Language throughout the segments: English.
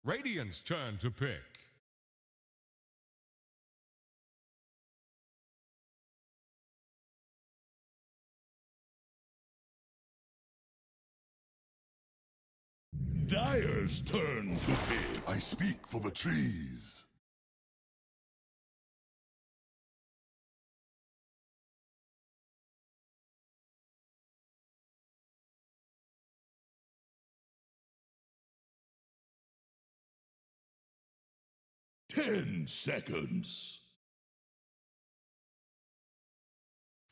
Radiant's turn to pick. Dire's turn to pick. I speak for the trees. Ten seconds.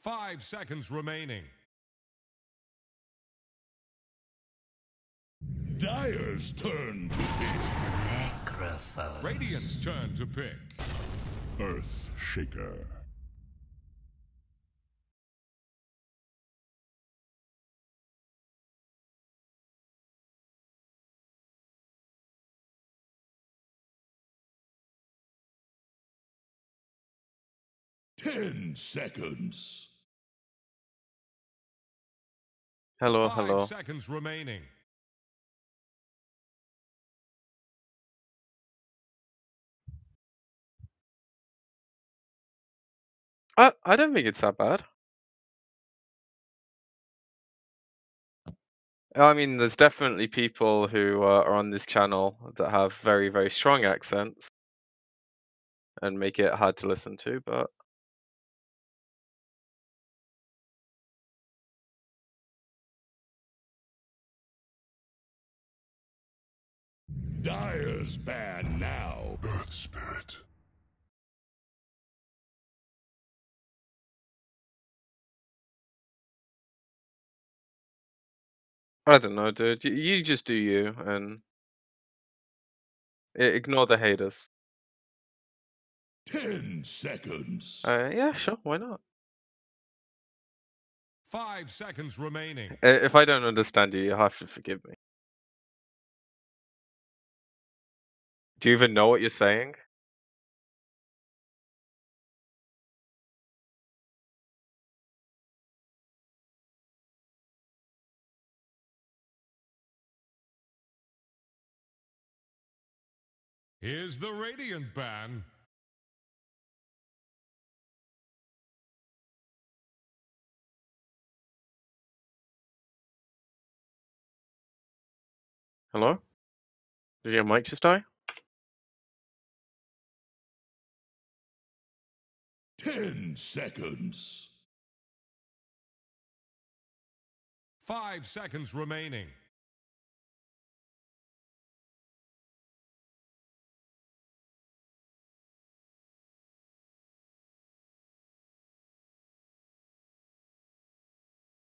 5 seconds remaining. Dire's turn to pick. Necrophone. Radiant's turn to pick. Earth Shaker. Ten seconds. Hello, 5 hello. seconds remaining. I don't think it's that bad. I mean, there's definitely people who are on this channel that have very, very strong accents and make it hard to listen to, but Dire's ban now. Earth Spirit. I don't know, dude. You just do you and ignore the haters. 10 seconds. Yeah, sure, why not? 5 seconds remaining. If I don't understand you, you have to forgive me. Do you even know what you're saying? Here's the Radiant ban. Hello? Did your mic just die? 10 seconds. 5 seconds remaining.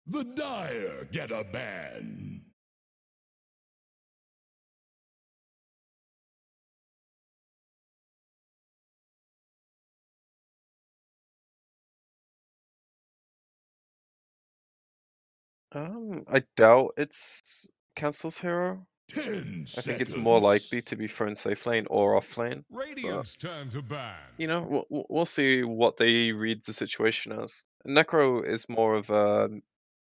The Dire get a ban. I doubt it's cancels hero. 10 I seconds. think it's more likely to be thrown safe lane or off lane. Radiant's turn to ban. You know, we'll see what they read the situation as. Necro is more of a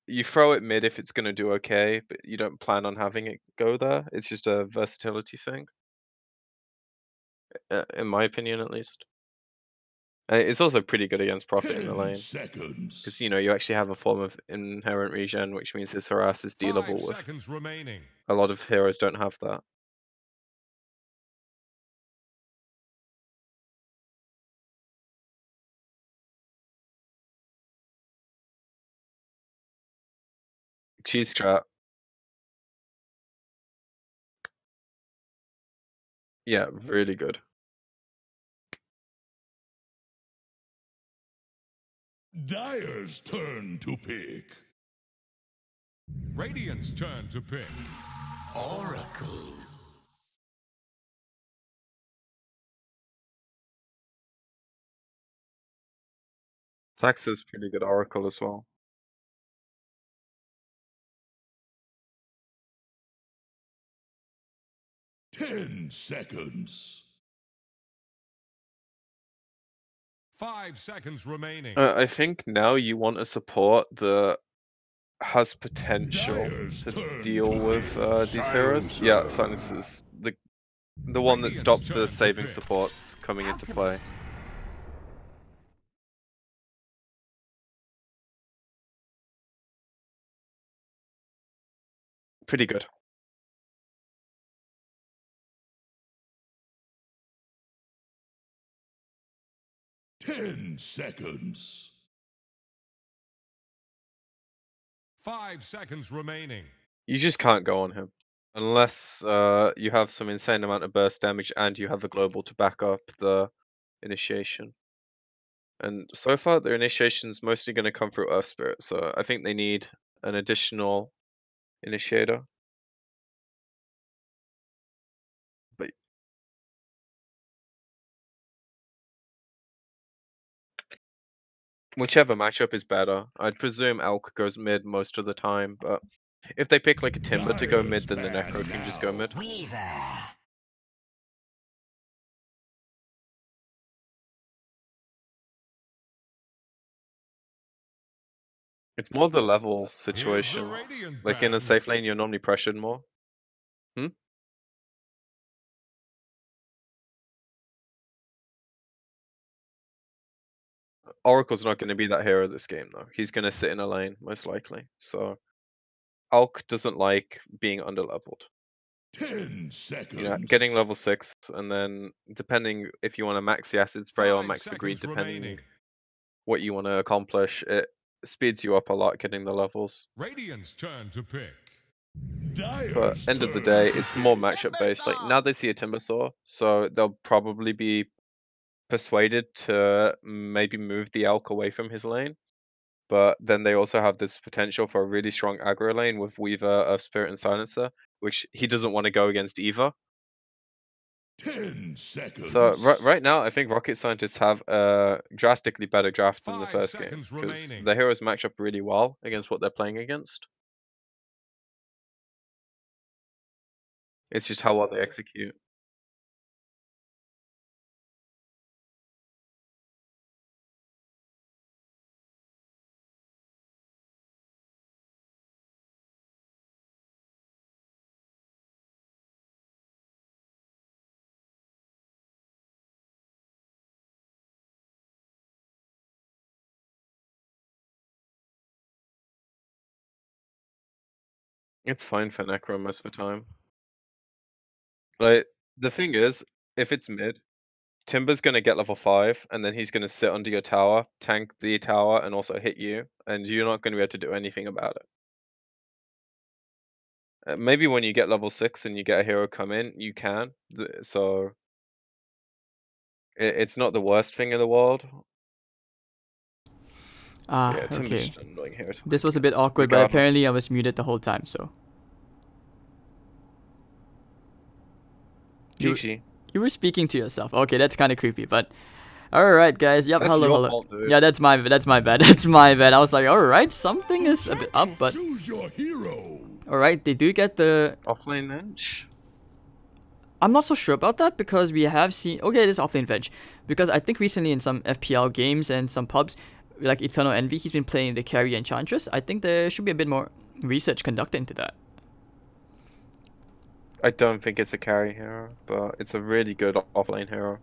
you throw it mid if it's going to do okay, but you don't plan on having it go there. It's just a versatility thing, in my opinion, at least. It's also pretty good against Prophet in the 10 lane seconds. because you actually have a form of inherent regen, which means his harass is 5 dealable with. seconds remaining. A lot of heroes don't have that. Cheese trap. Yeah, really good. Dire's turn to pick. Radiant's turn to pick. Oracle. Thax is pretty good Oracle as well. Ten seconds. 5 seconds remaining. I think now you want a support that has potential Dire's to turn deal to with pick. these heroes. Yeah, Silencer's the The one that Radiant's stops turn the to saving pick. supports coming into play. Pretty good. Ten seconds. 5 seconds remaining. You just can't go on him. Unless you have some insane amount of burst damage and you have a global to back up the initiation. And so far, their initiation's mostly going to come through Earth Spirit, so I think they need an additional initiator. But whichever matchup is better. I'd presume Elk goes mid most of the time, but if they pick like a Timber to go mid, then the Necro can just go mid. Weaver. It's more the level Here's the situation. Radiant Like in a band. safe lane, you're normally pressured more. Oracle's not going to be that hero this game, though. He's going to sit in a lane, most likely. So, Alk doesn't like being underleveled. 10 seconds. You know, getting level 6, and then depending if you want to max the acid spray or 5 max the greed, seconds depending remaining. what you want to accomplish, it speeds you up a lot getting the levels. Radiant's turn to pick. Dire's But end of the turn. day, it's more matchup based. Like now they see a Timbersaw, so they'll probably be persuaded to maybe move the Elk away from his lane. But then they also have this potential for a really strong aggro lane with Weaver, Earth Spirit, and Silencer, which he doesn't want to go against either. 10 seconds. So right now, I think Rocket Scientists have a drastically better draft than the 5 first game seconds because remaining. the heroes match up really well against what they're playing against. It's just how well they execute. It's fine for Necro most of the time. Like the thing is, if it's mid, Timber's gonna get level 5, and then he's gonna sit under your tower, tank the tower, and also hit you, and you're not gonna be able to do anything about it. Maybe when you get level 6 and you get a hero come in, you can. So it's not the worst thing in the world. Yeah, Timber's Okay. just an annoying hero to This play was a bit against, awkward, but regardless. apparently I was muted the whole time, so. GG. You were speaking to yourself. Okay, that's kind of creepy, but alright guys, yep, That's hello, your hello. fault, dude. Yeah, that's my bad, that's my bad. I was like, alright, something is a bit up, but Choose your hero. alright, they do get the... Offlane Venge? I'm not so sure about that because we have seen... Okay, this is offlane Venge. Because I think recently in some FPL games and some pubs, like Eternal Envy, he's been playing the carry Enchantress. I think there should be a bit more research conducted into that. I don't think it's a carry hero, but it's a really good offlane hero.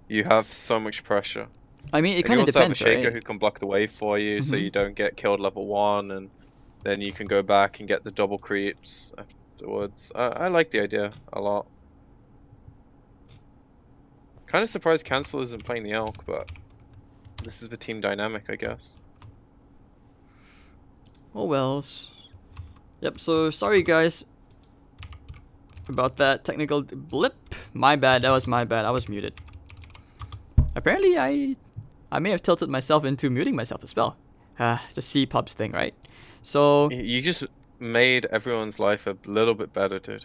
You have so much pressure. I mean, it And kind you of also depends, have a Shaker right? who can block the wave for you, so Mhm. you don't get killed level 1, and then you can go back and get the double creeps afterwards. I like the idea a lot. Kind of surprised Cancel isn't playing the Elk, but this is the team dynamic, I guess. Oh wells. Yep, so sorry guys about that technical blip. My bad, that was my bad. I was muted. Apparently I may have tilted myself into muting myself as well. Just see pubs thing, right? So You just made everyone's life a little bit better, dude.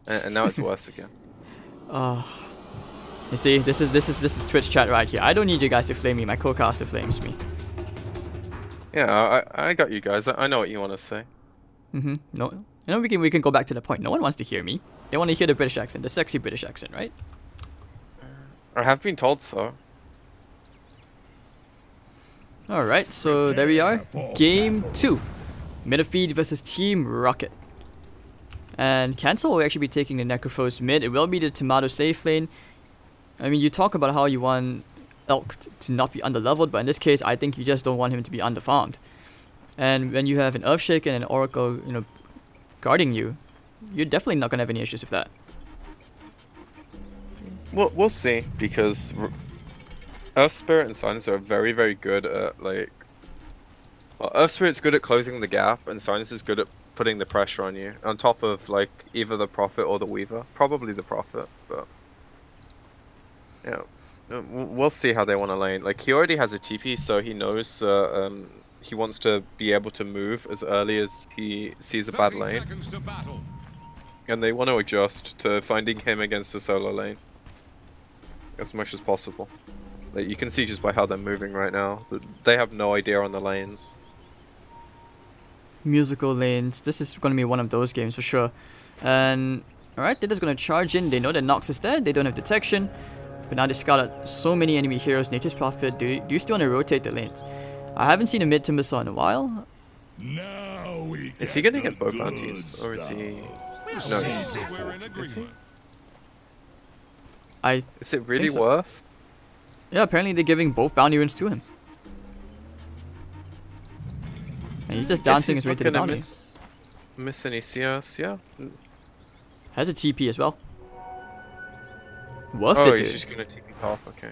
And now it's worse again. you see, this is Twitch chat right here. I don't need you guys to flame me, my co-caster flames me. Yeah, I got you guys. I know what you want to say. No, you know, we can go back to the point. No one wants to hear me. They want to hear the British accent, the sexy British accent, right? I have been told so. Alright, so there we are. Game 2. MidOrFeed versus Team Rocket. And Cancel will actually be taking the Necrophos mid. It will be the Tomato safe lane. I mean, you talk about how you want Elk to not be underleveled, but in this case, I think you just don't want him to be underfarmed. And when you have an Earthshaker and an Oracle, you know, guarding you, you're definitely not gonna have any issues with that. Well, we'll see, because Earth Spirit and Silence are very, very good at, like... Well, Earth Spirit's good at closing the gap, and Silence is good at putting the pressure on you. On top of, like, either the Prophet or the Weaver. Probably the Prophet, but... Yeah. We'll see how they want to lane. Like, he already has a TP, so he knows he wants to be able to move as early as he sees a bad lane. And they want to adjust to finding him against the solo lane as much as possible. Like, you can see just by how they're moving right now, that they have no idea on the lanes. Musical lanes. This is going to be one of those games for sure. And alright, they're just going to charge in. They know that Nox is there. They don't have detection. But now they scouted so many enemy heroes. Nature's Prophet. Do you still want to rotate the lanes? I haven't seen a mid Timbersaw in a while. Now we Is he gonna get both bounties, or is he? No, is he? Is it really so. worth? Yeah, apparently they're giving both bounty runes to him. And he's just dancing his way to the bounty. Miss any CS? Yeah. Has a TP as well. Worth Oh, it, he's dude. just gonna TP top. Okay.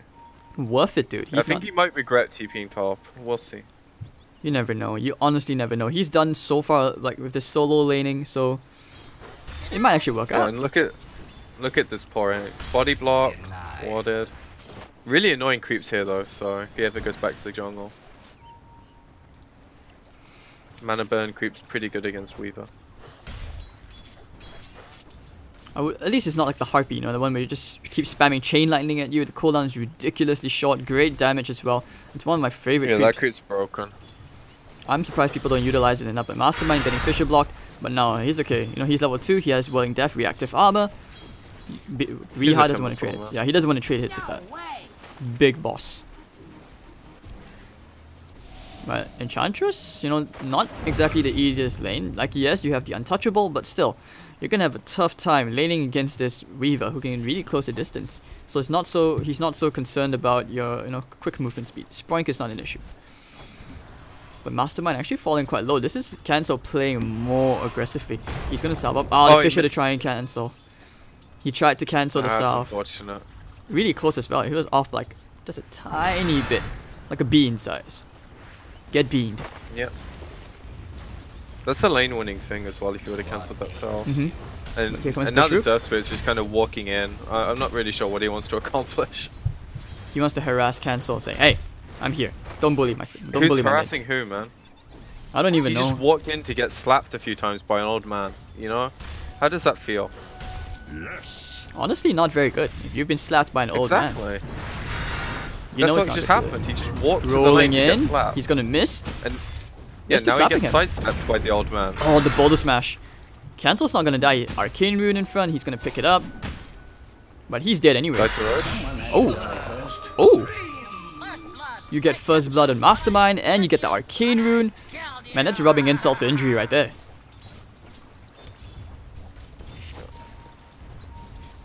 Worth it, dude. I think he might regret TPing top. We'll see. You never know. You honestly never know. He's done so far, like, with this solo laning, so it might actually work out. And look at this poor body block, warded. Really annoying creeps here though. So if he ever goes back to the jungle, mana burn creeps pretty good against Weaver. At least it's not like the Harpy, you know, the one where you just keep spamming chain lightning at you. The cooldown is ridiculously short, great damage as well. It's one of my favorite creeps. That creep's broken. I'm surprised people don't utilize it enough. But Mastermind getting Fisher blocked, but no, he's okay. You know, he's level 2, he has Whirling Death, reactive armor. Reha doesn't want to trade hits. Yeah, he doesn't want to trade hits with that. Big boss. But Enchantress, you know, not exactly the easiest lane. Like, yes, you have the Untouchable, but still, you're gonna have a tough time laning against this Weaver who can really close the distance. So it's not so he's not so concerned about your, you know, quick movement speed. Sproink is not an issue. But Mastermind actually falling quite low. This is Cancel playing more aggressively. He's gonna salve up. Oh, the Fisher to try and cancel. He tried to cancel the salve. Unfortunate. Really close as well. He was off like just a tiny bit, like a bean size. Get beaned. Yep. That's a lane winning thing as well if you would have cancelled that salve. And now the Zerspit is just kind of walking in. I'm not really sure what he wants to accomplish. He wants to harass Cancel, saying, "Hey, I'm here. Don't bully myself. Don't bully my mate." Who's harassing who, man? I don't even know. He just walked in to get slapped a few times by an old man, you know? How does that feel? Yes. Honestly, not very good. If you've been slapped by an old man. Exactly. You know That's it's what just not good. happened. He just walked to the Rolling lane to in. get slapped. He's gonna miss. And yeah, Just now he slapping gets him. sidestepped by the old man. Oh, the boulder smash. Cancel's not gonna die. Arcane Rune in front. He's gonna pick it up. But he's dead anyways. Nice road. Oh. Oh. You get First Blood on Mastermind, and you get the Arcane Rune. Man, that's rubbing insult to injury right there.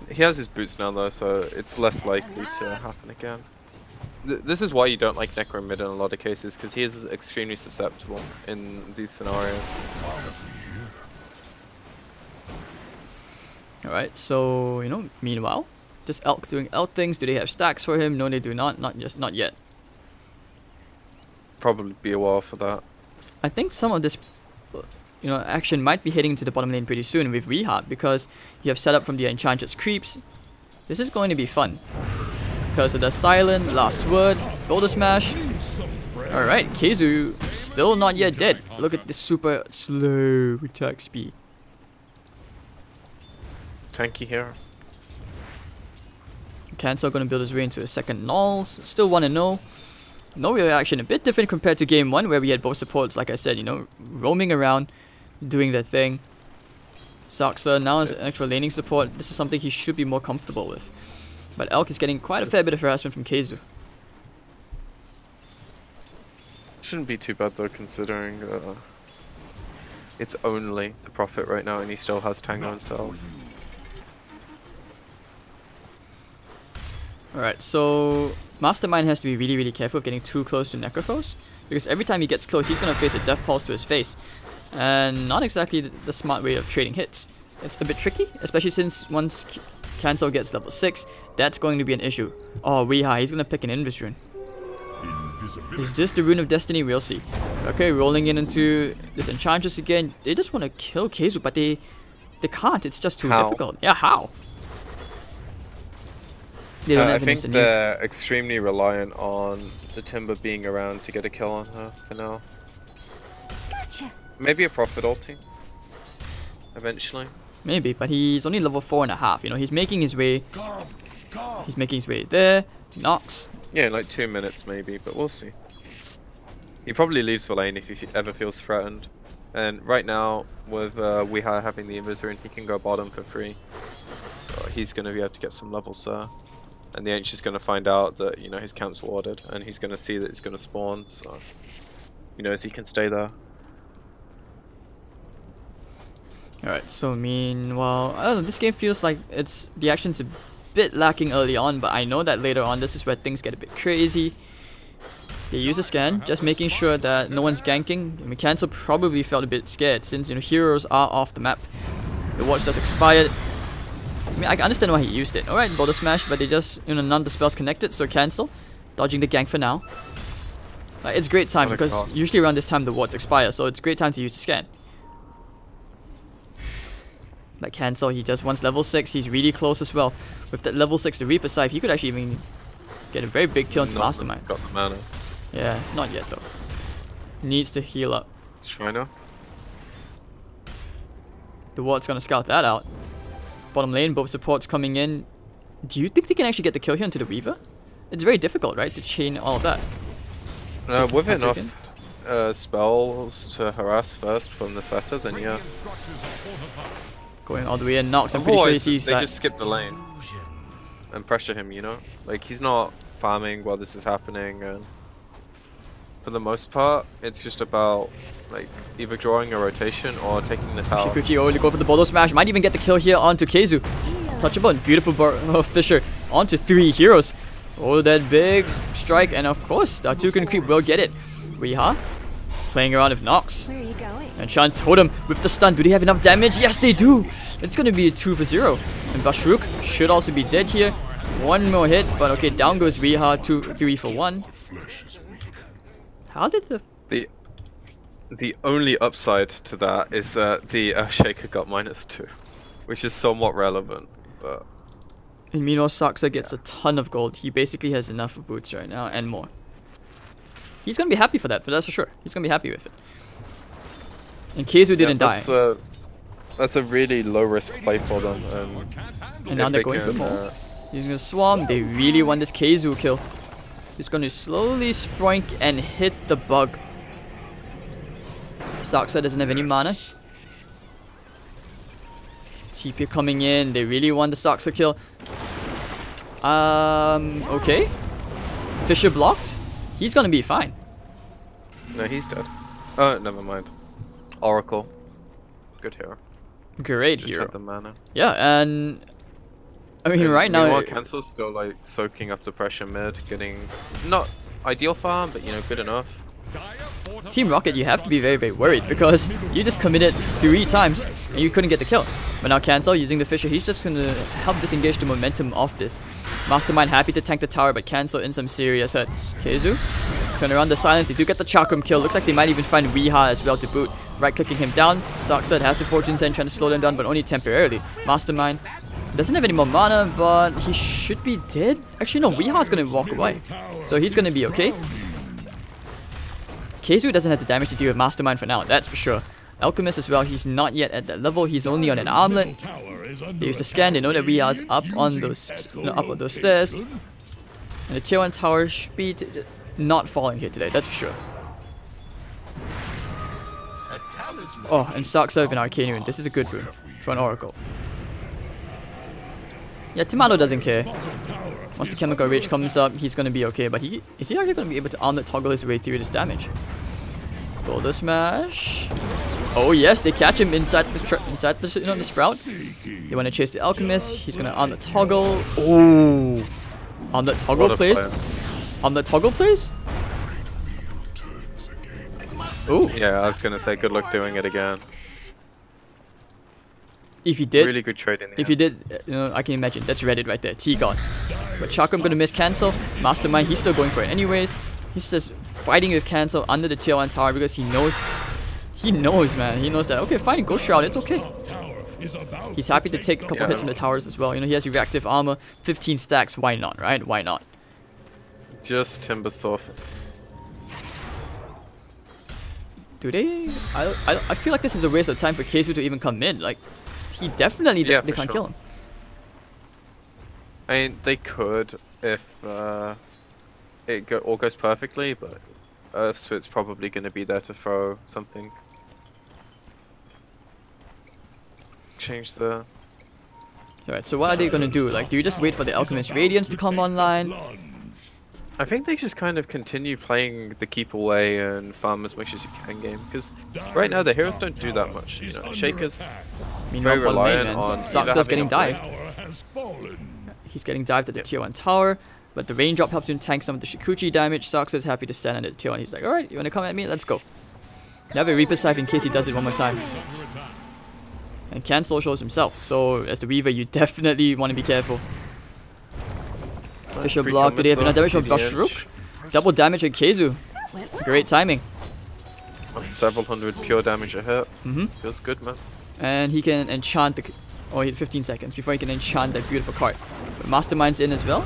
He has his boots now though, so it's less likely to happen again. This is why you don't like Necro mid in a lot of cases, because he is extremely susceptible in these scenarios. Alright, so, you know, meanwhile, just Elk doing Elk things. Do they have stacks for him? No, they do not. Not yet. Probably be a while for that. I think some of this, you know, action might be heading to the bottom lane pretty soon with Rehab, because you have set up from the Enchantress creeps. This is going to be fun. Because of the Silent, Last Word, Boulder Smash. Alright, Keizu still not yet dead. Look at this super slow attack speed. Tanky here. Cancel gonna build his way into a second Nulls. Still 1-0. No real action. A bit different compared to game 1 where we had both supports, like I said, you know, roaming around, doing their thing. Saxa now is an actual laning support. This is something he should be more comfortable with. But Elk is getting quite a fair bit of harassment from Keizu. Shouldn't be too bad though, considering It's only the Prophet right now, and he still has Tango himself. Alright, so Mastermind has to be really, really careful of getting too close to Necrophos, because every time he gets close, he's going to face a Death Pulse to his face. And not exactly the smart way of trading hits. It's a bit tricky, especially since once Cancel gets level 6, that's going to be an issue. Oh, Weeha, he's going to pick an Invis rune. Is this the Rune of Destiny? We'll see. Okay, rolling in into this Enchantress again. They just want to kill Keizu, but they can't. It's just too difficult. Yeah, how? They don't I have an think instant they're extremely reliant on the Timber being around to get a kill on her for now. Gotcha. Maybe a Prophet ulti. Eventually. Maybe, but he's only level 4.5. You know, he's making his way. He's making his way there. Nox. Yeah, in like 2 minutes maybe, but we'll see. He probably leaves for lane if he ever feels threatened. And right now, with Weeha having the Invis rune, he can go bottom for free. So he's going to be able to get some levels there. And the Ancient's going to find out that, you know, his camp's warded, and he's going to see that it's going to spawn, so he knows he can stay there. Alright, so meanwhile, I don't know, this game feels like the action's a bit lacking early on, but I know that later on this is where things get a bit crazy. They use a scan, just making sure that no one's ganking. I mean, Cancel probably felt a bit scared since, you know, heroes are off the map. The watch does expire. I mean, I can understand why he used it. Alright, Boulder Smash, but they just, you know, none of the spells connected, so Cancel. Dodging the gank for now. It's great time because usually around this time the wards expire, so it's a great time to use the scan. Like Cancel, he just wants level 6, he's really close as well. With that level 6 the Reaper Scythe, he could actually even get a very big kill into Mastermind. Got the mana. Yeah, not yet though. Needs to heal up. Shriner. The ward's gonna scout that out. Bottom lane, both supports coming in. Do you think they can actually get the kill here into the Weaver? It's very difficult, right, to chain all of that. With enough spells to harass first from the setter, then yeah. Going all the way in, Nox, I'm pretty sure he sees that. They just skip the lane and pressure him, you know? Like, he's not farming while this is happening, and for the most part, it's just about, like, either drawing a rotation or taking the tower. Shikuchi only go for the Boulder Smash, might even get the kill here onto Keizu. Touchable, beautiful Fisher onto 3 heroes. Oh, that big strike, and of course, the Toucan Creep will get it. Weeha playing around with Nox. Where are you going? And Shan Totem with the stun. Do they have enough damage? Yes, they do. It's going to be a 2 for 0. And Bashruk should also be dead here. One more hit, but okay, down goes Weeha, 3 for 1. How did the only upside to that is that the Shaker got -2, which is somewhat relevant, but... And meanwhile, Saksa gets a ton of gold. He basically has enough for boots right now, and more. He's gonna be happy for that, but that's for sure. He's gonna be happy with it. And Keizu didn't die. That's a really low-risk play for them. And now they're going for more. He's gonna swarm. They really want this Keizu kill. He's gonna slowly sproink and hit the bug. Saksa doesn't have any mana. TP coming in. They really want the Saksa kill. Okay. Fisher blocked. He's gonna be fine. No, he's dead. Oh, never mind. Oracle. Good hero. Great hero. The mana. Yeah, and I mean, right now... Cancel's still like soaking up the pressure mid, getting not ideal farm, but you know, good enough. Team Rocket, you have to be very, very worried because you just committed 3 times and you couldn't get the kill. But now Cancel using the Fisher, he's just gonna help disengage the momentum of this. Mastermind happy to tank the tower, but Cancel in some serious hurt. Keizu, turn around the silence, they do get the Chakram kill. Looks like they might even find Weeha as well to boot. Right clicking him down. Saksa has the Fortune 10 trying to slow them down, but only temporarily. Mastermind doesn't have any more mana, but he should be dead. Actually, no, Weeha's gonna walk away. So he's gonna be okay. Keizu doesn't have the damage to deal with Mastermind for now, that's for sure. Alchemist as well, he's not yet at that level, he's only on an armlet. They use the scan, they know that Weeha's up on those stairs. And the tier 1 tower should be not falling here today, that's for sure. Oh, and Saksa with an Arcane Rune, this is a good rune for an Oracle. Yeah, Tomato doesn't care. Once the Chemical Rage comes up, he's gonna be okay, but is he actually gonna be able to armlet toggle his way through this damage? Boulder Smash. Oh yes, they catch him inside the the sprout. They want to chase the alchemist. He's gonna on the toggle. Oh, on the toggle plays. On the toggle plays. Oh Yeah, I was gonna say good luck doing it again. if he did, Really good trade in the if he did, I can imagine. That's Reddit right there. T God. But Chakram gonna miss cancel. Mastermind, he's still going for it anyways. He's just fighting with cancel under the tier 1 tower because he knows. He knows, man. He knows that. Okay, fine. Go shroud. It's okay. He's happy to take a couple hits from the towers as well. He has reactive armor, 15 stacks. Why not, right? Why not? Just Timber Soften. Do they? I feel like this is a waste of time for Keizu to even come in. Like, he definitely they can't kill him. I mean, they could if it all goes perfectly, but Earthswit's probably going to be there to throw something. Change the... Alright, so what are they gonna do? Like, do you just wait for the Alchemist Radiance to come online? I think they just kind of continue playing the keep away and farm as much as you can game, because right now the heroes don't do that much. Shaker's Meanwhile, very on the reliant main, on Saksa's getting dived. Has fallen. He's getting dived at the tier 1 tower, but the raindrop helps him tank some of the Shikuchi damage. Saksa's happy to stand at the tier 1. He's like, alright, you wanna come at me? Let's go. You have a Reaper Scythe in case he does it one more time. And Cancel shows himself, so as the Weaver, you definitely want to be careful. Fisher block, did he have enough damage from Bashruk? Double damage on Keizu. Great timing. Several hundred pure damage a hit. Feels good, man. And he can enchant the... Oh, he had 15 seconds before he can enchant that beautiful card. But Mastermind's in as well.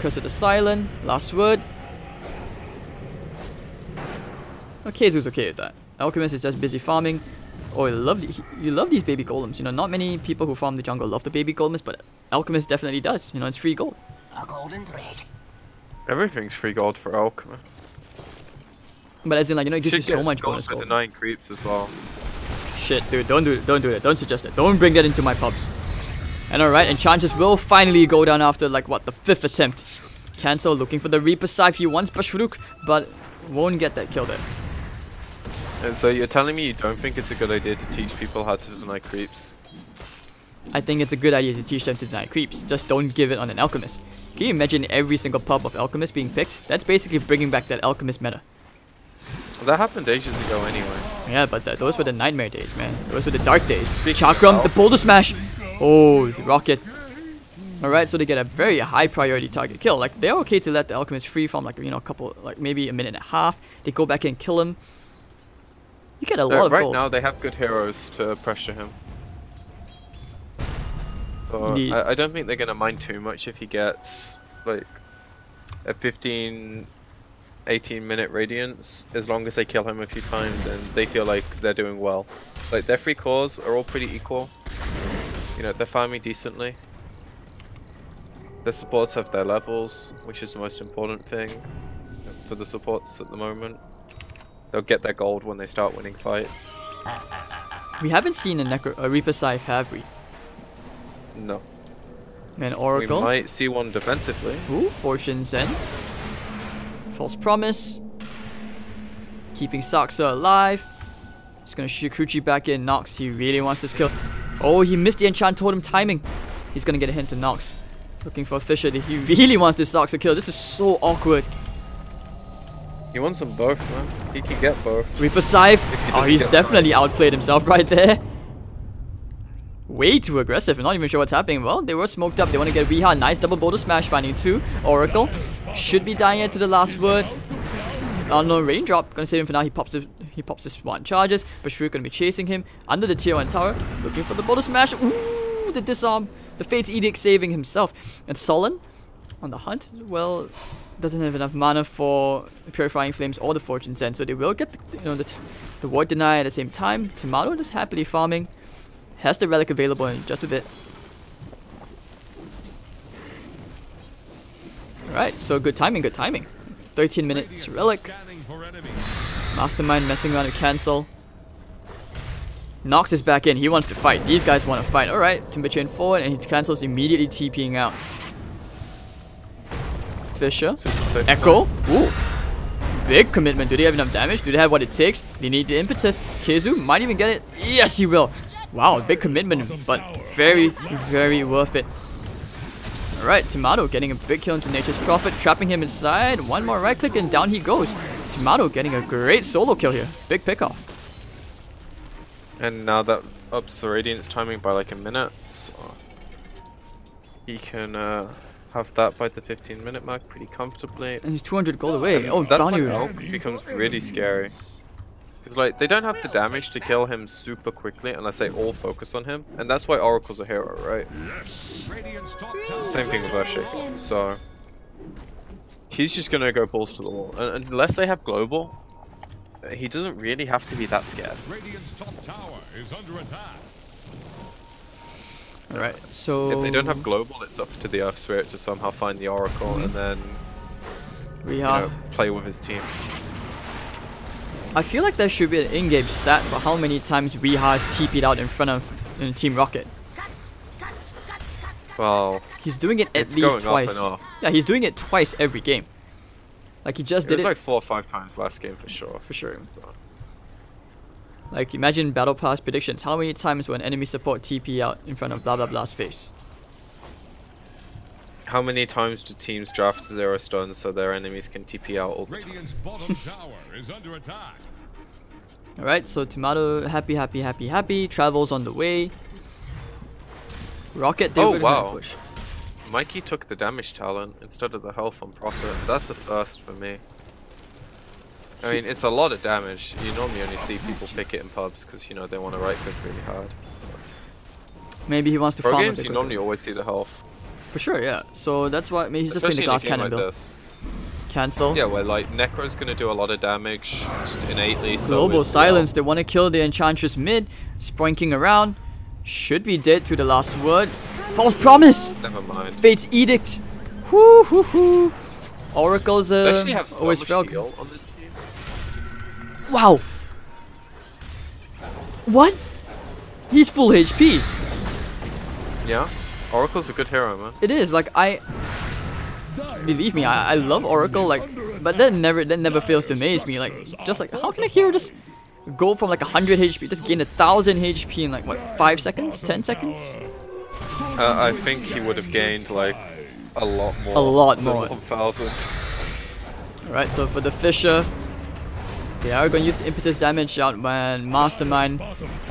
Curse of the Silent, last word. Oh, Keizu's okay with that. Alchemist is just busy farming. Oh, you love these baby golems. Not many people who farm the jungle love the baby golems, but Alchemist definitely does. It's free gold. A golden thread. Everything's free gold for Alchemy. But as in, like, it gives you Should so get much gold bonus for gold. denying creeps as well. Shit, dude, don't do it. Don't do it. Don't suggest it. Don't bring that into my pubs. And alright, Enchantress will finally go down after, like, what, the 5th attempt. Cancel looking for the Reaper Scythe. He wants Bashruk, but won't get that kill there. And so you're telling me you don't think it's a good idea to teach people how to deny creeps? I think it's a good idea to teach them to deny creeps. Just don't give it on an Alchemist. Can you imagine every single pub of Alchemist being picked? That's basically bringing back that Alchemist meta. Well, that happened ages ago anyway. Yeah, but those were the nightmare days, man. Those were the dark days. Chakram, the boulder smash! Oh, the rocket. Alright, so they get a very high priority target kill. Like, they're okay to let the Alchemist free from, like, a couple, like, maybe a minute and a half. They go back and kill him. You get a lot of right gold. Now they have good heroes to pressure him. So I don't think they're gonna mind too much if he gets like a 15-18 minute radiance, as long as they kill him a few times and they feel like they're doing well. Like, their free cores are all pretty equal. They're farming decently. The supports have their levels, which is the most important thing for the supports at the moment. They'll get their gold when they start winning fights. We haven't seen a Reaper Scythe, have we? No. And Oracle. We might see one defensively. Ooh, Fortune Zen. False Promise. Keeping Saksa alive. He's gonna shoot Shikuchi back in. Nox, he really wants this kill. Oh, he missed the enchant totem timing. He's gonna get a hint to Nox. Looking for Fisher. He really wants this Saksa kill. This is so awkward. He wants them both, man. He can get both. Reaper Scythe. Oh, he's definitely outplayed himself right there. Way too aggressive. I'm not even sure what's happening. Well, they were smoked up. They want to get Weeha. Nice double boulder smash. Finding 2. Oracle should be dying into the last word. Oh no, raindrop. Gonna save him for now. He pops his one charges. Bashruk gonna be chasing him under the tier 1 tower. Looking for the boulder smash. Ooh, the disarm. The Fate's Edict saving himself. And Solon on the hunt. Well, doesn't have enough mana for Purifying Flames or the Fortune Zen, so they will get the ward deny at the same time. Tomato just happily farming. Has the relic available and just with it. Alright, so good timing, good timing. 13 minutes relic. Mastermind messing around with cancel. Nox is back in, he wants to fight. These guys want to fight. Alright, Timber Chain forward and he cancels immediately TPing out. Fisher. Echo. Ooh. big commitment. Do they have enough damage? Do they have what it takes? They need the impetus. Kizu might even get it. Yes, he will. Wow, big commitment, but very, very worth it. Alright, Tomato getting a big kill into Nature's Prophet, trapping him inside. One more right click and down he goes. Tomato getting a great solo kill here. Big pickoff. And now that ups the Radiant's timing by like a minute, so he can have that by the 15-minute mark pretty comfortably. And he's 200 gold away. Oh, that's bounty like room. Elk becomes really scary. Because like they don't have the damage to kill him super quickly unless they all focus on him, and that's why Oracle's a hero, right? Same thing with Earthshaker. So he's just gonna go balls to the wall, and unless they have global, he doesn't really have to be that scared. Radiant's top tower is under attack. Alright, so If they don't have global, it's up to the Earth Spirit to somehow find the Oracle and then play with his team. I feel like there should be an in-game stat for how many times Weeha has TP'd out in front of Team Rocket. Well, he's doing it at least twice. Yeah, he's doing it twice every game. Like he just did it like 4 or 5 times last game for sure. For sure. Like imagine Battle Pass predictions. How many times will an enemy support TP out in front of blah blah blah's face? How many times do teams draft 0 stuns so their enemies can TP out all the time? Radiant's bottom tower is under attack. Alright, so Tomato happy, travels on the way. Rocket, oh wow. Push. Mikey took the damage talent instead of the health on Prophet. That's a first for me. I mean, it's a lot of damage. You normally only see people pick it in pubs because, you know, they want to right click really hard. Maybe he wants to farm farm games, you normally always see the health. For sure, yeah. So that's why maybe he's just playing the glass cannon build. Cancel. Yeah, where like Necro's gonna do a lot of damage just innately. Global silence. They want to kill the Enchantress mid. Sproinking around. Should be dead to the last word. False promise. Never mind. Fate's edict. Whoo hoo hoo. Oracle's always felt. On this team. Wow. What? He's full HP. Yeah. Oracle's a good hero, man. It is, like believe me, I love Oracle, like, but that never fails to amaze me. Like, just like, how can a hero just go from like 100 HP, just gain 1000 HP in like what, 5 seconds, 10 seconds? I think he would have gained like a lot more. A lot more. 1,000. Alright, so for the Fisher, they are going to use the impetus damage out when Mastermind.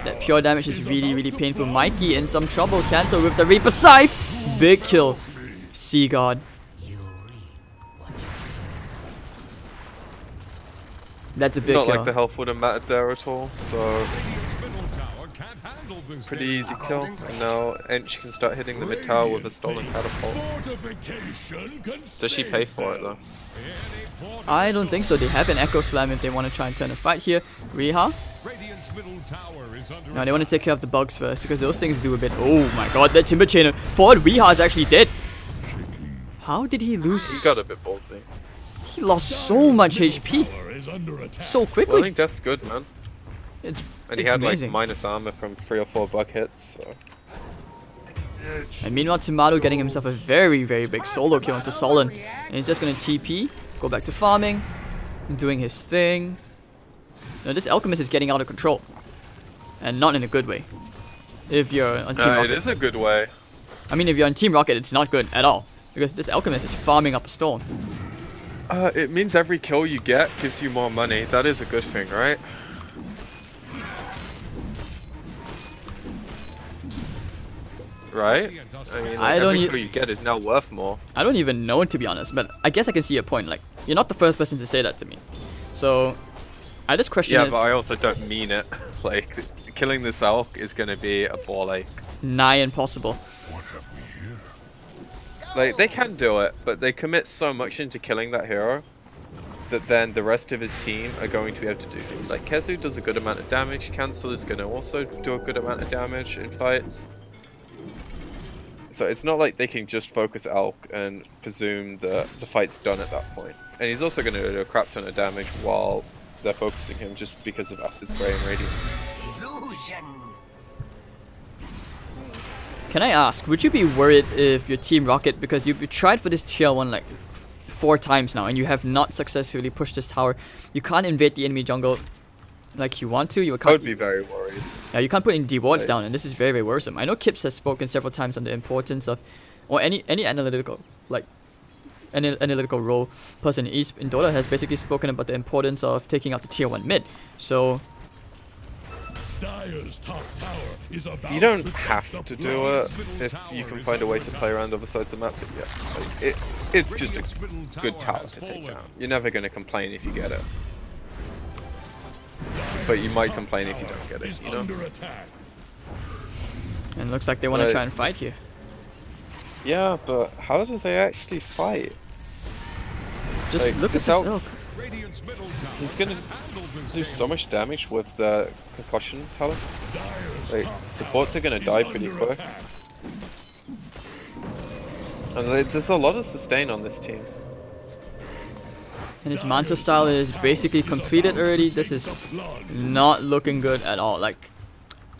That pure damage is really painful. Mikey in some trouble. Cancel with the Reaper Scythe. Big kill. Sea God. That's a big kill. Not like the health would have mattered there at all, so pretty easy kill. And now Ench can start hitting the mid tower with a stolen catapult. Does she pay for it though? I don't think so. They have an Echo Slam if they want to try and turn a fight here. Weeha. No, they want to take care of the bugs first because those things do a bit. Oh my god, that Timber Chainer. Forward Weeha is actually dead. How did he lose? He got a bit ballsy. He lost so much HP so quickly. Well, I think that's good, man. And he had amazing. like minus armor from 3 or 4 bug hits. So. And meanwhile, Tomato getting himself a very big solo kill into Solon. And he's just going to TP, go back to farming, doing his thing. Now, this Alchemist is getting out of control. And not in a good way. If you're on Team Rocket. It is a good way. I mean, if you're on Team Rocket, it's not good at all. Because this Alchemist is farming up a storm. It means every kill you get gives you more money. That is a good thing, right? Right? I mean, like, every kill you get is now worth more. I don't even know, to be honest, but I guess I can see a point. Like, you're not the first person to say that to me. So, I just question it. Yeah, but I also don't mean it. Like, killing this elk is gonna be a ball ache. Nigh impossible. What have we here? Like, they can do it, but they commit so much into killing that hero that then the rest of his team are going to be able to do things. Like, Kezu does a good amount of damage, Cancel is gonna also do a good amount of damage in fights. So it's not like they can just focus Elk and presume that the fight's done at that point. And he's also going to do a crap ton of damage while they're focusing him just because of Acid Spray and Radiance. Can I ask, would you be worried if your Team Rocket, because you tried for this tier 1 like 4 times now, and you have not successfully pushed this tower. You can't invade the enemy jungle like you want to. You I can't. would be very worried. Yeah, you can't put any wards Right. down, and this is very, very worrisome. I know Kips has spoken several times on the importance of, or any analytical analytical role person in Dota has basically spoken about the importance of taking out the tier 1 mid. So Dire's top tower is about You don't to have take to the do blow. it if you can find a way to play around other sides of the map. But yeah, like, it's just a good tower to take down. You're never going to complain if you get it. But you might complain if you don't get it, you know? Under attack. and looks like they want to Right. try and fight here. Yeah, but how do they actually fight? Just Like, look at this this elk- elk. Radiant's middle tower He's gonna handled this do damage. so much damage with the concussion talent. Like, supports are gonna die pretty Under quick. attack. And there's a lot of sustain on this team. And his Manta style is basically completed already. This is not looking good at all. Like,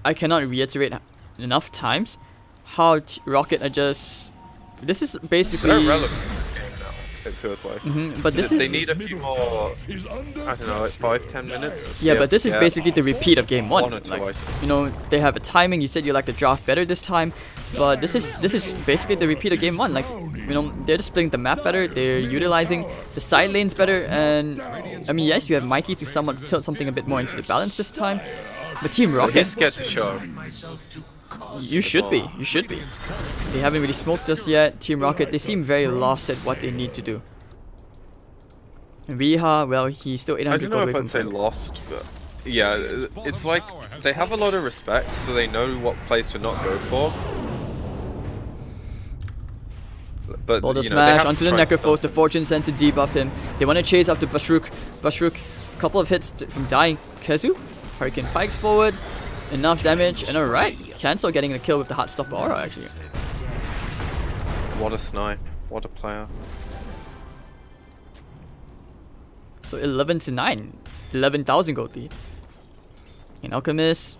I cannot reiterate enough times how Rocket are just... This is basically... They're irrelevant in this game now, it feels like. But this They is... need a few more, Is under I don't know, like 5-10 minutes. Yeah, but this is yeah. basically the repeat of game 1. One or two Like, items. you know, they have a timing. You said you like the draft better this time, but this is basically the repeat of game 1. Like, you know, they're just playing the map better. They're utilizing the side lanes better, and I mean, yes, you have Mikey to somewhat tilt something a bit more into the balance this time. But Team He's Rocket, scared to show. you should be. You should be. They haven't really smoked us yet. Team Rocket, they seem very lost at what they need to do. And Riha, well, he's still I 800 don't gold know away if from I'd say playing. lost, but yeah, it's like they have a lot of respect, so they know what plays to not go for. But Boulder you know, they smash have onto to the try and Necrophos, stop the Fortune Sent to debuff him. They want to chase after Bashruk. Bashruk, couple of hits from dying. Kezu, Hurricane Pikes forward. Enough damage, and alright. Cancel getting the kill with the Heartstopper aura, actually. What a snipe, what a player. So 11 to 9. 11,000 gold lead. And Alchemist,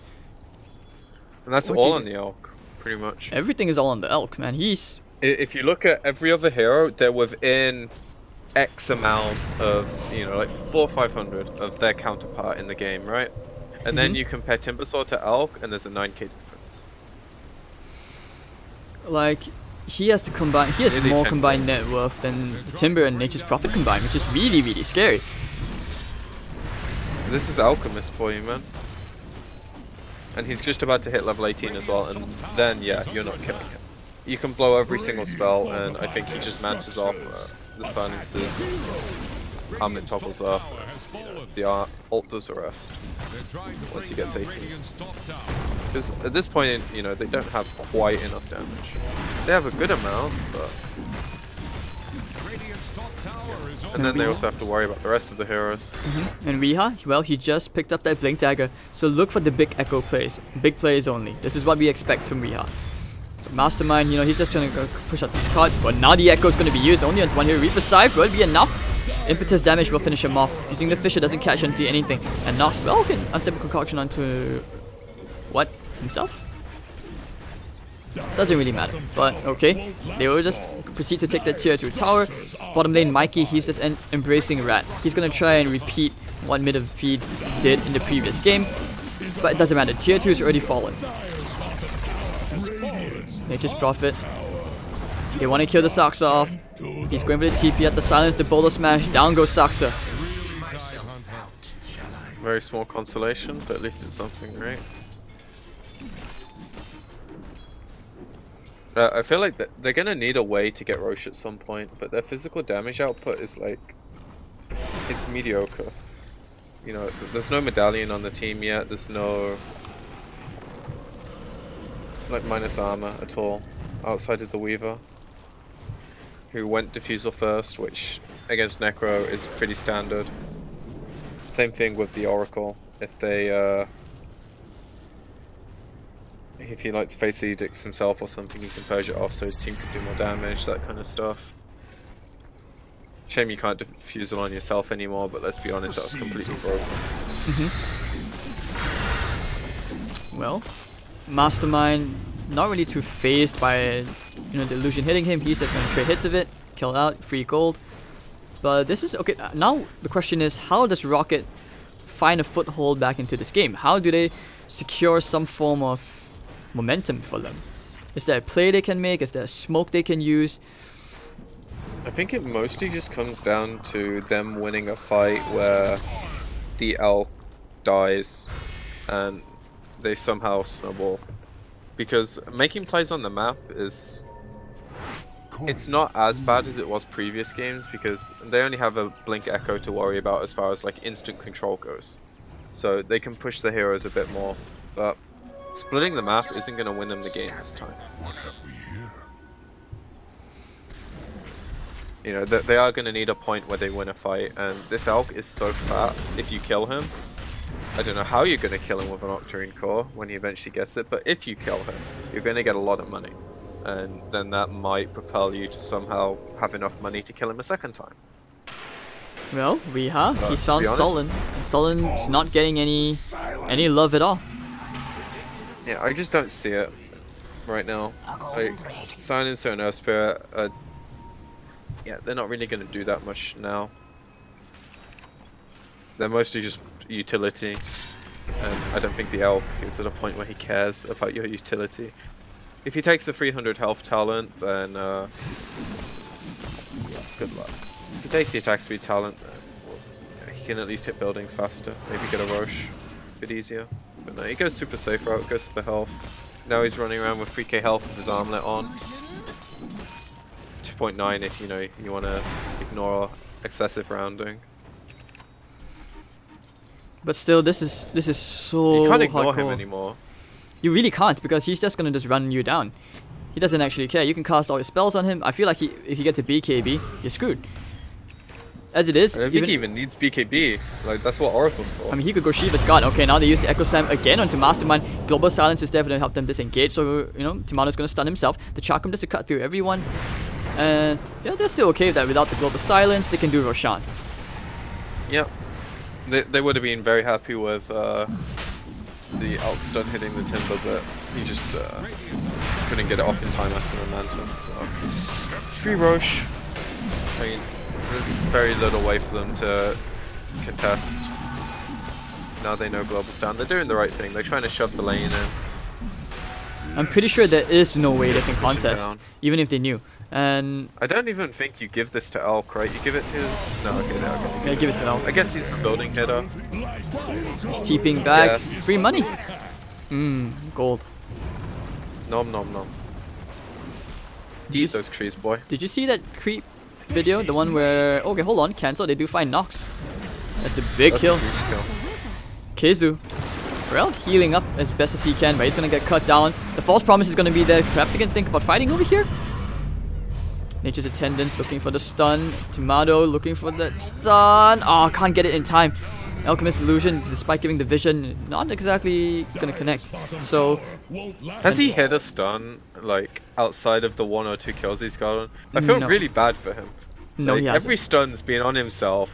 And that's What all did on the Elk, pretty much. everything is all on the Elk, man. He's... If you look at every other hero, they're within X amount of, you know, like 400 or 500 of their counterpart in the game, right? And then you compare Timbersaw to Elk, and there's a 9k difference. Like, he has to combine... He has Nearly more 10K. combined net worth than the Timber and Nature's Prophet combined, which is really, really scary. This is Alchemist for you, man. And he's just about to hit level 18 as well, and then, yeah, you're not killing him. You can blow every single spell, and I think he just mantas off the silences, armlet toggles off, the ult does the rest. Once he gets 18. Because at this point, you know, they don't have quite enough damage. They have a good amount, but... And then they also have to worry about the rest of the heroes. And Riha, well, he just picked up that Blink Dagger, so look for the big echo plays. Big plays only. This is what we expect from Riha. Mastermind, you know, he's just trying to go push out these cards, but now the echo is going to be used only onto one hero. Reaper Scythe will be enough. Impetus damage will finish him off. Using the Fisher doesn't catch onto anything. And knocks, well, okay, unstable concoction onto... What? Himself? Doesn't really matter, but okay. They will just proceed to take that tier 2 tower. Bottom lane, Mikey, he's just embracing Rat. He's gonna try and repeat what MidOrFeed did in the previous game, but it doesn't matter. Tier 2 is already fallen. Nature's Prophet. They want to kill the Saksa off. He's going for the TP at the silence, the Boulder Smash. Down goes Saksa. Very small consolation, but at least it's something, right? I feel like they're gonna need a way to get Roche at some point, but their physical damage output is like... It's mediocre. You know, there's no medallion on the team yet, there's no... like minus armor at all, outside of the Weaver. Who went Diffusal first, which against Necro is pretty standard. Same thing with the Oracle, if they if he likes face the edicts himself or something, he can purge it off so his team can do more damage, that kind of stuff. Shame you can't diffuse it on yourself anymore, but let's be honest, that was completely broken. Well, Mastermind, not really too phased by, you know, the illusion hitting him. He's just gonna trade hits of it, kill it out, free gold. But this is okay. Now the question is, how does Rocket find a foothold back into this game? How do they secure some form of momentum for them? Is there a play they can make? Is there a smoke they can use? I think it mostly just comes down to them winning a fight where the elk dies and they somehow snowball. Because making plays on the map is... it's not as bad as it was previous games because they only have a blink echo to worry about as far as like instant control goes. So they can push the heroes a bit more, but splitting the map isn't going to win them the game this time. What have we here? You know, they are going to need a point where they win a fight, and this elk is so fat, if you kill him, I don't know how you're going to kill him with an Octarine core when he eventually gets it, but if you kill him, you're going to get a lot of money. And then that might propel you to somehow have enough money to kill him a second time. Well, we have. But He's found to be honest- Sullen. And Sullen's not getting any love at all. Yeah, I just don't see it right now. Like, Silence and Earth Spirit, yeah, they're not really going to do that much now. They're mostly just utility, and I don't think the elk is at a point where he cares about your utility. If he takes the 300 health talent, then good luck. If he takes the attack speed talent, then he can at least hit buildings faster. Maybe get a Roche a bit easier. But no, he goes super safe route, goes for the health. Now he's running around with 3k health with his armlet on. 2.9 if you know you want to ignore excessive rounding. But still, this is so You can't ignore him hardcore. anymore. You really can't, because he's just gonna just run you down. He doesn't actually care. You can cast all your spells on him. I feel like if he gets a BKB, you're screwed. As it is, I don't think he even needs BKB. Like, that's what Oracle's for. I mean, he could go Shiva's God. Okay, now they use the Echo Slam again onto Mastermind. Global Silence is definitely help them disengage. So, you know, Timano's gonna stun himself. The Chakram just to cut through everyone. And yeah, they're still okay with that. Without the Global Silence, they can do Roshan. Yep. They would have been very happy with the Elk stun hitting the Timber, but he just couldn't get it off in time after the Mantle. So, it's free Roche. I mean, there's very little way for them to contest. Now they know Global's down. They're doing the right thing. They're trying to shove the lane in. I'm pretty sure there is no way they can contest, down. even if they knew. And I don't even think you give this to Elk, right? You give it to... No, okay, no, okay. yeah, give it to Elk. I guess he's the building hitter. He's TPing back. Yes. Free money. Gold. Nom nom nom. Did you Eat s- those trees, boy. Did you see that creep video? The one where... Okay, hold on. Cancel. They do find Nox. That's a big That's kill. a huge kill. Kizu. Well, healing up as best as he can, but he's gonna get cut down. The false promise is gonna be there. Perhaps they can think about fighting over here. Nature's Attendants looking for the stun. Timado looking for the stun. Oh, can't get it in time. Alchemist Illusion, despite giving the vision, not exactly gonna connect. So, Has he hit a stun, like, outside of the 1 or 2 kills he's gotten? I feel No. really bad for him. no, Like, he hasn't. every stun's been on himself.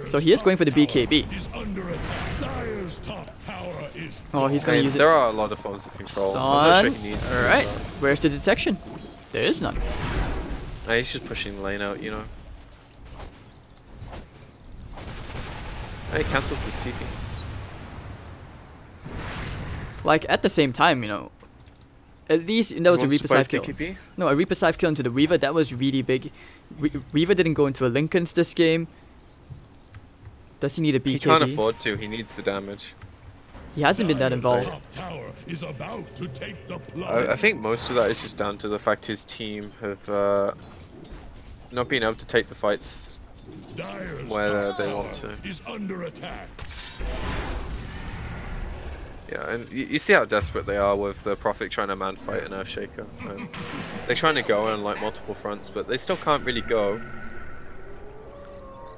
So he is going for the BKB. Is under attack. Dire's top tower is Oh, he's I gonna mean, use it. there are a lot of forms of control. I'm not Stun. sure he needs to, Alright, but- where's the detection? There is none. Nah, he's just pushing the lane out, you know. Hey, he cancels his TP. Like, at the same time, you know, at least that was a Reaper side kill. TP? No, a Reaper side kill into the Weaver, that was really big. Weaver didn't go into a Lincoln's this game. Does he need a BKB? He can't afford to, he needs the damage. He hasn't been that involved. top tower is about to take the plunge. I think most of that is just down to the fact his team have not been able to take the fights Dire's where top they tower want to. is under attack. Yeah, and you see how desperate they are with the Prophet trying to man fight an Earthshaker. They're trying to go on like multiple fronts, but they still can't really go.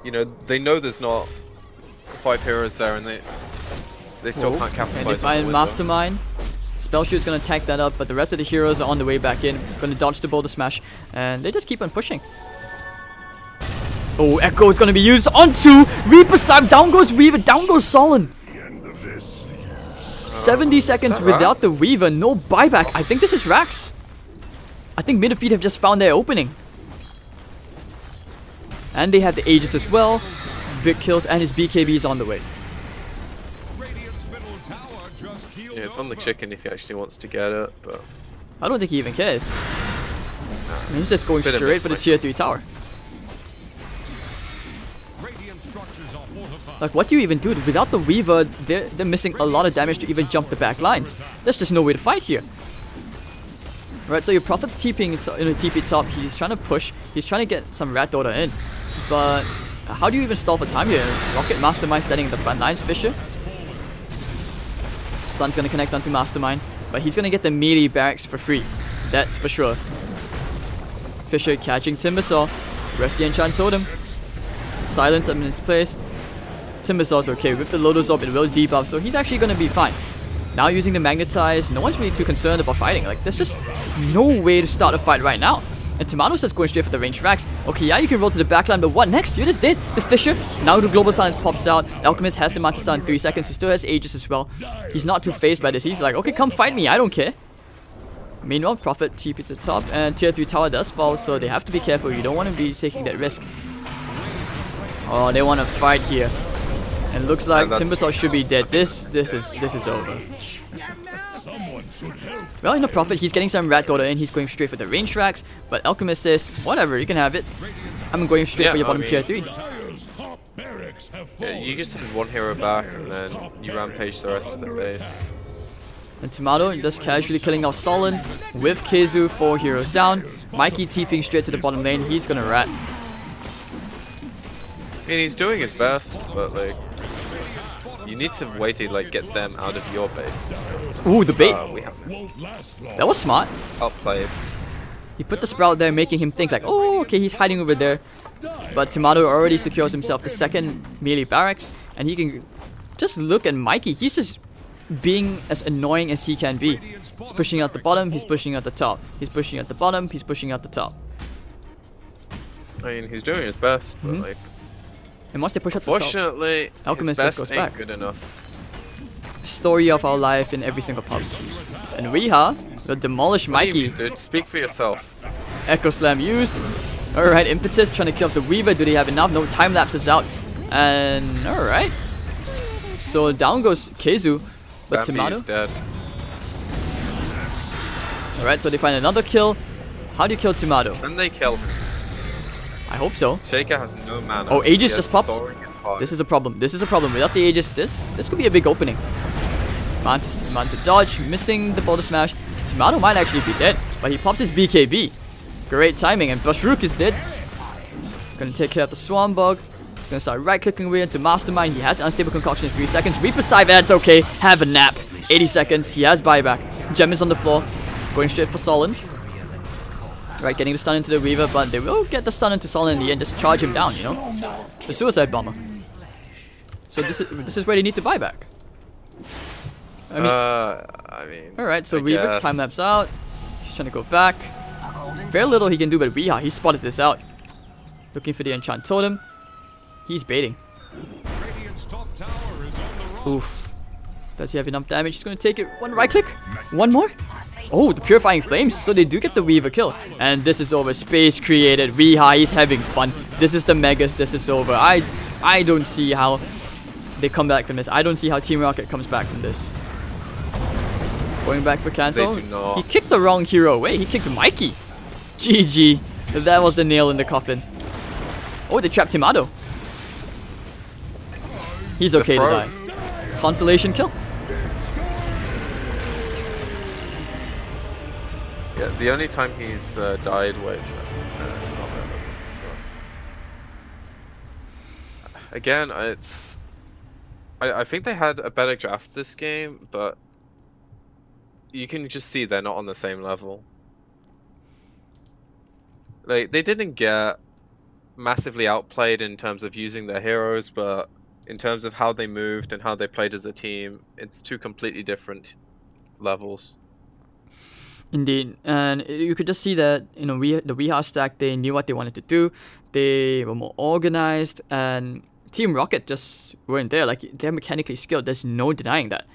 You know, they know there's not 5 heroes there, and they still can't capitalize. And they on the find window. Mastermind. Spellshoot's gonna tank that up, but the rest of the heroes are on the way back in. Gonna dodge the Boulder Smash, and they just keep on pushing. Oh, Echo is gonna be used onto Reaper side. Down goes Weaver, down goes Solon. 70 seconds that Rax? without the Weaver, no buyback. I think this is Rax. I think MidOrFeed have just found their opening. And they have the Aegis as well. Big kills, and his BKB is on the way. Radiant's middle tower just keeled Yeah, it's on the over. chicken if he actually wants to get it, but I don't think he even cares. He's just going Bit of straight for the misplay. tier 3 tower. Radiant structures are fortified. Like, what do you even do? Without the Weaver, they're missing a lot of damage to even jump the back lines. There's just no way to fight here. Right, so your Prophet's TPing in a TP top. He's trying to push. He's trying to get some Rat Dota in. But how do you even stall for time here? Rocket Mastermind standing in the front lines. Fisher. Stun's going to connect onto Mastermind. But he's going to get the melee barracks for free. That's for sure. Fisher catching Timbersaw. Rest the Enchant Totem. Silence him in his place. Timbersaw's okay. With the Lotus Orb, it will debuff, so he's actually going to be fine. Now using the Magnetize, no one's really too concerned about fighting. Like, there's just no way to start a fight right now. And Tomato's just going straight for the range frags. Okay, yeah, you can roll to the backline, but what next? You just did. The Fisher. Now the Global Silence pops out. Alchemist has the Mantis Star in 3 seconds. He still has Aegis as well. He's not too phased by this. He's like, okay, come fight me. I don't care. Meanwhile, Prophet TP to the top, and tier 3 tower does fall, so they have to be careful. You don't want to be taking that risk. Oh, they want to fight here. And looks like Timbersaw should be dead. This is over. Well, you know, Prophet, he's getting some Rat Dota in. He's going straight for the range tracks. But Alchemist says, whatever, you can have it. I'm going straight for your bottom tier 3. yeah, you just send one hero back and then you rampage the rest of the base. And Tomato just casually killing off Solon with Keizu, 4 heroes down. Mikey TPing straight to the bottom lane. He's gonna rat. I mean, he's doing his best, but like, you need to wait to like get them out of your base. Ooh, the bait. We have That was smart. outplayed. He put the Sprout there, making him think like, oh, okay, he's hiding over there. But Tomato already secures himself the second melee barracks, and he can just look at Mikey. He's just being as annoying as he can be. He's pushing out the bottom, he's pushing out the top. He's pushing out the bottom, he's pushing out the top. I mean, he's doing his best, but like, And once they push out the top, fortunately, Alchemist his just best goes ain't back. good enough. story of our life in every single pub. And Riha will demolish What do you Mikey. mean, dude? Speak for yourself. Echo Slam used. Alright, Impetus trying to kill off the Weaver. Do they have enough? No, time lapse is out. And alright. So down goes Keizu. But Bambi Tomato. is dead. Alright, so they find another kill. How do you kill Tomato? And they kill him. I hope so. Shaker has no mana. Oh, Aegis He has just popped. soaring and fire. This is a problem. This is a problem. Without the Aegis, this could be a big opening. Mantis to dodge, missing the Boulder Smash. Tomato might actually be dead, but he pops his BKB. Great timing, and Bashruk is dead. Gonna take care of the Swarm Bug. He's gonna start right-clicking away into Mastermind. He has Unstable Concoction in 3 seconds. Reaper Scythe, that's okay. Have a nap. 80 seconds. He has buyback. Gem is on the floor. Going straight for Solon. Right, getting the stun into the Reaver, but they will get the stun into Solon in the end. Just charge him down, you know? The Suicide Bomber. So this is where they need to buy back. I mean, alright, so I Reaver, guess. time lapse out. He's trying to go back. Very little he can do, but Riha, he spotted this out. Looking for the Enchant Totem. He's baiting. Radiant's top tower is on the run. Oof. Does he have enough damage? He's going to take it. One right click. One more. Oh, the Purifying Flames. So they do get the Weaver kill. And this is over. Space created. Riha, he's having fun. This is the Megas. This is over. I don't see how they come back from this. I don't see how Team Rocket comes back from this. Going back for cancel. They do not. He kicked the wrong hero away. He kicked Mikey. GG. That was the nail in the coffin. Oh, they trapped Tomato. He's okay to die. Consolation kill. Yeah, the only time he's died was again. It's I think they had a better draft this game, but you can just see they're not on the same level. Like, they didn't get massively outplayed in terms of using their heroes, but in terms of how they moved and how they played as a team, it's two completely different levels. Indeed, and you could just see that, you know, the Riha stack, they knew what they wanted to do. They were more organized, and Team Rocket just weren't there. Like, they're mechanically skilled. There's no denying that.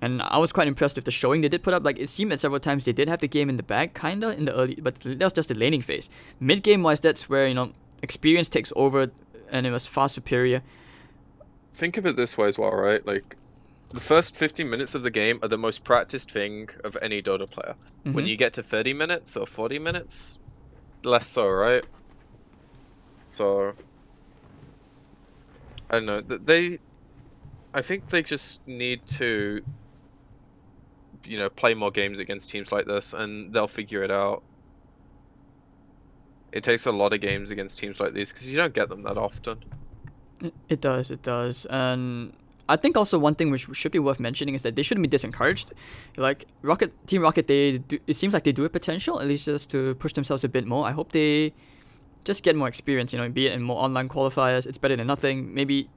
And I was quite impressed with the showing they did put up. Like, it seemed that several times they did have the game in the bag, kinda, in the early, but that was just the laning phase. Mid-game wise, that's where, you know, experience takes over, and it was far superior. Think of it this way as well, right? Like, the first 15 minutes of the game are the most practiced thing of any Dota player. When you get to 30 minutes or 40 minutes, less so, right? So, I don't know. I think they just need to, you know, play more games against teams like this, and they'll figure it out. It takes a lot of games against teams like these because you don't get them that often. It does. And I think also one thing which should be worth mentioning is that they shouldn't be disencouraged. Like Team Rocket, it seems like they do have potential, at least just to push themselves a bit more. I hope they just get more experience, you know, be it in more online qualifiers. It's better than nothing. Maybe,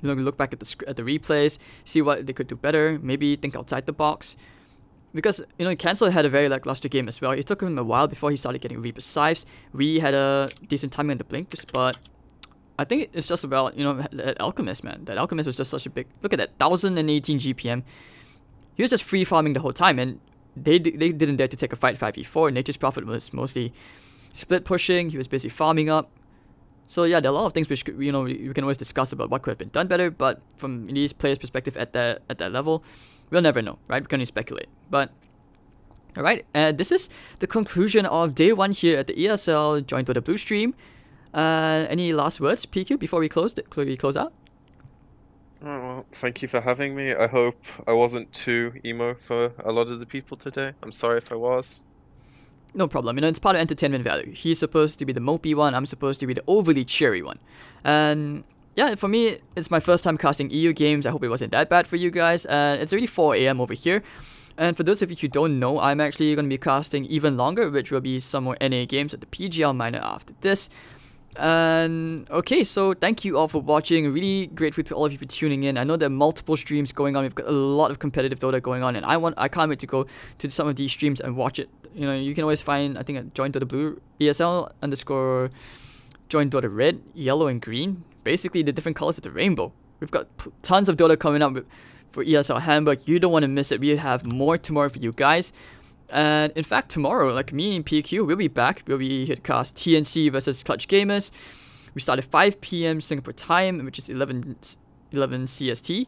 you know, look back at the replays, see what they could do better. Maybe think outside the box. Because, you know, Cancel had a very lackluster game as well. It took him a while before he started getting Reaper Scythes. We had a decent timing on the blinkers, but I think it's just about, you know, that Alchemist, man. That Alchemist was just such a big... Look at that, 1018 GPM. He was just free farming the whole time, and they didn't dare to take a fight 5v4. Nature's Prophet was mostly split pushing. He was busy farming up. So yeah, there are a lot of things which, you know, we can always discuss about what could have been done better, but from these players' perspective at that level, we'll never know, right? We can only speculate. But alright, this is the conclusion of day 1 here at the ESL Join Dota Blue stream. Any last words, PQ, before we close out? Oh, well, thank you for having me. I hope I wasn't too emo for a lot of the people today. I'm sorry if I was. No problem, you know, it's part of entertainment value. He's supposed to be the mopey one, I'm supposed to be the overly cheery one. And yeah, for me, it's my first time casting EU games. I hope it wasn't that bad for you guys. And it's already 4 AM over here. And for those of you who don't know, I'm actually going to be casting even longer, which will be some more NA games at the PGL Minor after this. And okay, so thank you all for watching. Really grateful to all of you for tuning in. I know there are multiple streams going on. We've got a lot of competitive Dota going on, and I can't wait to go to some of these streams and watch it. You know, you can always find, I think, at Join Dota Blue, ESL _ Join Dota Red, Yellow, and Green. Basically, the different colors of the rainbow. We've got tons of Dota coming up for ESL Hamburg. You don't want to miss it. We have more tomorrow for you guys. And in fact, tomorrow, like me and PQ, we'll be back. We'll be here to cast TNC versus Clutch Gamers. We start at 5 PM Singapore time, which is 11 CST.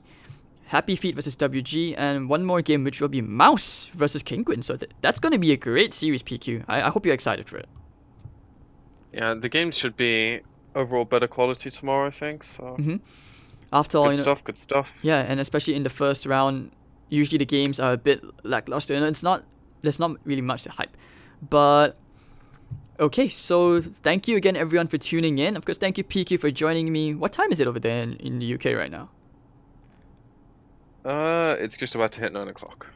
Happy Feet versus WG, and one more game which will be Mouse versus Kinguin. So that's going to be a great series, PQ. I hope you're excited for it. Yeah, the games should be overall better quality tomorrow, I think. So After all, good stuff. Yeah, and especially in the first round, usually the games are a bit lackluster. You know, there's not really much to hype. But okay, so thank you again, everyone, for tuning in. Of course, thank you, PQ, for joining me. What time is it over there in the UK right now? It's just about to hit 9 o'clock.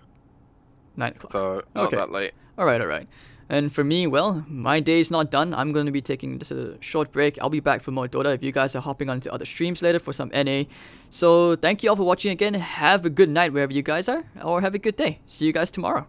9 o'clock. So not that late. Alright. And for me, well, my day's not done. I'm going to be taking just a short break. I'll be back for more Dota if you guys are hopping on to other streams later for some NA. So thank you all for watching again. Have a good night wherever you guys are, or have a good day. See you guys tomorrow.